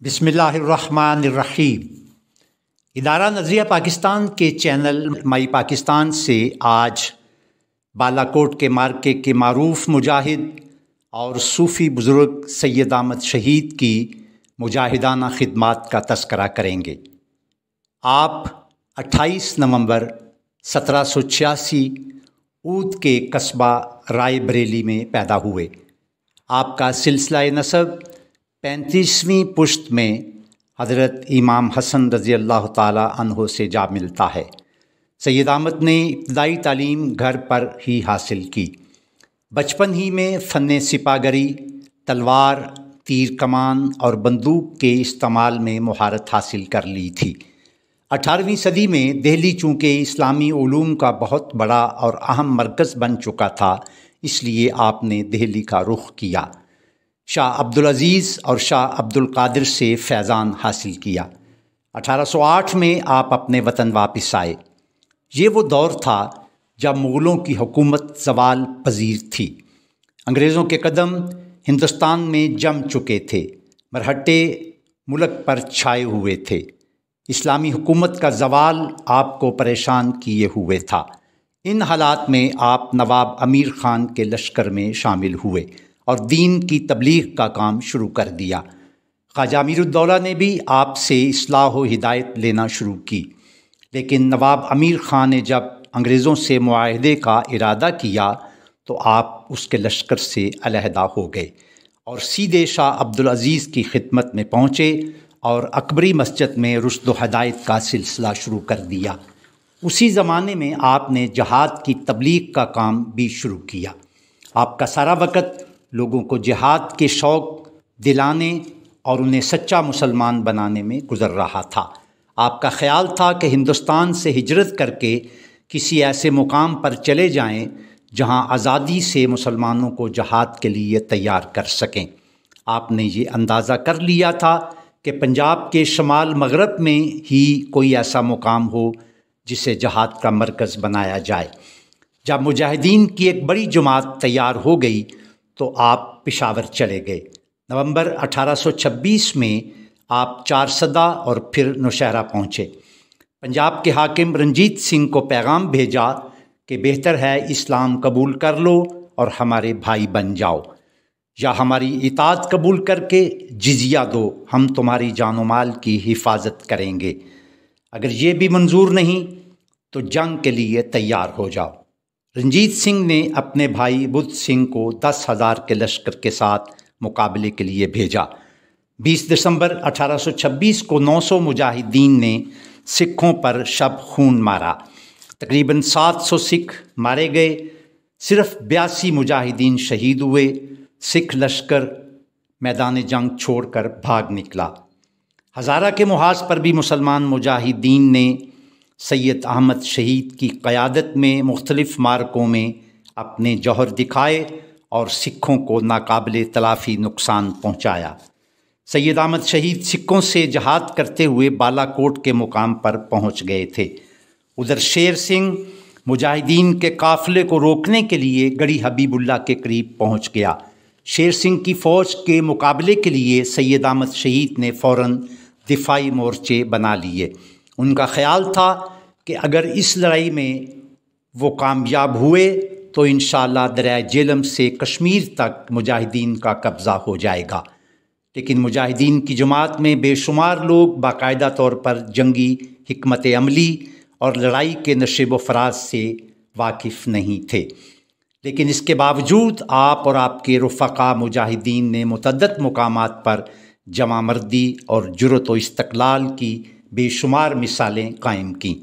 بسم اللہ الرحمن الرحیم۔ ادارہ نظریہ پاکستان کے چینل مائی پاکستان سے آج بالا کوٹ کے مارکے کے معروف مجاہد اور صوفی بزرگ سید احمد شہید کی مجاہدانہ خدمات کا تذکرہ کریں گے۔ آپ 28 نومبر 1786 اود کے قصبہ رائے بریلی میں پیدا ہوئے۔ آپ کا سلسلہ نسب 35ویں پشت میں حضرت امام حسن رضی اللہ تعالی عنہ سے جا ملتا ہے۔ سید احمد نے ابتدائی تعلیم گھر پر ہی حاصل کی۔ بچپن ہی میں فن سپاگری، تلوار، تیر کمان اور بندوق کے استعمال میں مہارت حاصل کر لی تھی۔ 18ویں صدی میں دہلی چونکہ اسلامی علوم کا بہت بڑا اور اہم مرکز بن چکا تھا، اس لیے آپ نے دہلی کا رخ کیا۔ شاہ عبدالعزیز اور شاہ عبدالقادر سے فیضان حاصل کیا۔ 1808 میں آپ اپنے وطن واپس آئے۔ یہ وہ دور تھا جب مغلوں کی حکومت زوال پذیر تھی۔ انگریزوں کے قدم ہندوستان میں جم چکے تھے، مرہٹے ملک پر چھائے ہوئے تھے۔ اسلامی حکومت کا زوال آپ کو پریشان کیے ہوئے تھا۔ ان حالات میں آپ نواب امیر خان کے لشکر میں شامل ہوئے اور دین کی تبلیغ کا کام شروع کر دیا۔ خواجہ امیر الدولہ نے بھی آپ سے اصلاح و ہدایت لینا شروع کی، لیکن نواب امیر خان نے جب انگریزوں سے معاہدے کا ارادہ کیا تو آپ اس کے لشکر سے علیحدہ ہو گئے اور سیدھے شاہ عبدالعزیز کی خدمت میں پہنچے اور اکبری مسجد میں رشد و ہدایت کا سلسلہ شروع کر دیا۔ اسی زمانے میں آپ نے جہاد کی تبلیغ کا کام بھی شروع کیا۔ آپ کا سارا وقت لوگوں کو جہاد کے شوق دلانے اور انہیں سچا مسلمان بنانے میں گزر رہا تھا۔ آپ کا خیال تھا کہ ہندوستان سے ہجرت کر کے کسی ایسے مقام پر چلے جائیں جہاں آزادی سے مسلمانوں کو جہاد کے لیے تیار کر سکیں۔ آپ نے یہ اندازہ کر لیا تھا کہ پنجاب کے شمال مغرب میں ہی کوئی ایسا مقام ہو جسے جہاد کا مرکز بنایا جائے۔ جب مجاہدین کی ایک بڑی جماعت تیار ہو گئی تو آپ پشاور چلے گئے۔ نومبر 1826 میں آپ چارسدہ اور پھر نوشہرہ پہنچے۔ پنجاب کے حاکم رنجیت سنگھ کو پیغام بھیجا کہ بہتر ہے اسلام قبول کر لو اور ہمارے بھائی بن جاؤ، یا ہماری اطاعت قبول کر کے جزیہ دو، ہم تمہاری جان و مال کی حفاظت کریں گے۔ اگر یہ بھی منظور نہیں تو جنگ کے لیے تیار ہو جاؤ۔ رنجیت سنگھ نے اپنے بھائی بدھ سنگھ کو 10,000 کے لشکر کے ساتھ مقابلے کے لیے بھیجا۔ 20 دسمبر 1826 کو 900 مجاہدین نے سکھوں پر شب خون مارا۔ تقریباً 700 سکھ مارے گئے، صرف 82 مجاہدین شہید ہوئے۔ سکھ لشکر میدان جنگ چھوڑ کر بھاگ نکلا۔ ہزارہ کے محاذ پر بھی مسلمان مجاہدین نے سید احمد شہید کی قیادت میں مختلف معرکوں میں اپنے جوہر دکھائے اور سکھوں کو ناقابل تلافی نقصان پہنچایا۔ سید احمد شہید سکھوں سے جہاد کرتے ہوئے بالا کوٹ کے مقام پر پہنچ گئے تھے۔ ادھر شیر سنگھ مجاہدین کے قافلے کو روکنے کے لیے گڑھی حبیب اللہ کے قریب پہنچ گیا۔ شیر سنگھ کی فوج کے مقابلے کے لیے سید احمد شہید نے فوراً دفاعی مورچے بنا لیے۔ ان کا خیال تھا کہ اگر اس لڑائی میں وہ کامیاب ہوئے تو انشاءاللہ دریائے جہلم سے کشمیر تک مجاہدین کا قبضہ ہو جائے گا، لیکن مجاہدین کی جماعت میں بے شمار لوگ باقاعدہ طور پر جنگی حکمت عملی اور لڑائی کے نشیب و فراز سے واقف نہیں تھے۔ لیکن اس کے باوجود آپ اور آپ کے رفقا مجاہدین نے متعدد مقامات پر جمع مردی اور جرأت و استقلال کی بے شمار مثالیں قائم کیں۔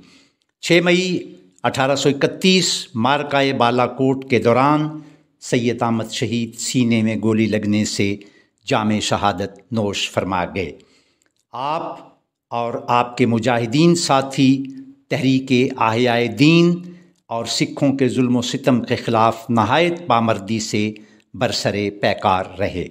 6 مئی 1831 معرکہ بالا کوٹ کے دوران سید احمد شہید سینے میں گولی لگنے سے جام شہادت نوش فرما گئے۔ آپ اور آپ کے مجاہدین ساتھی تحریک احیاء دین اور سکھوں کے ظلم و ستم کے خلاف نہایت پامردی سے برسر پیکار رہے۔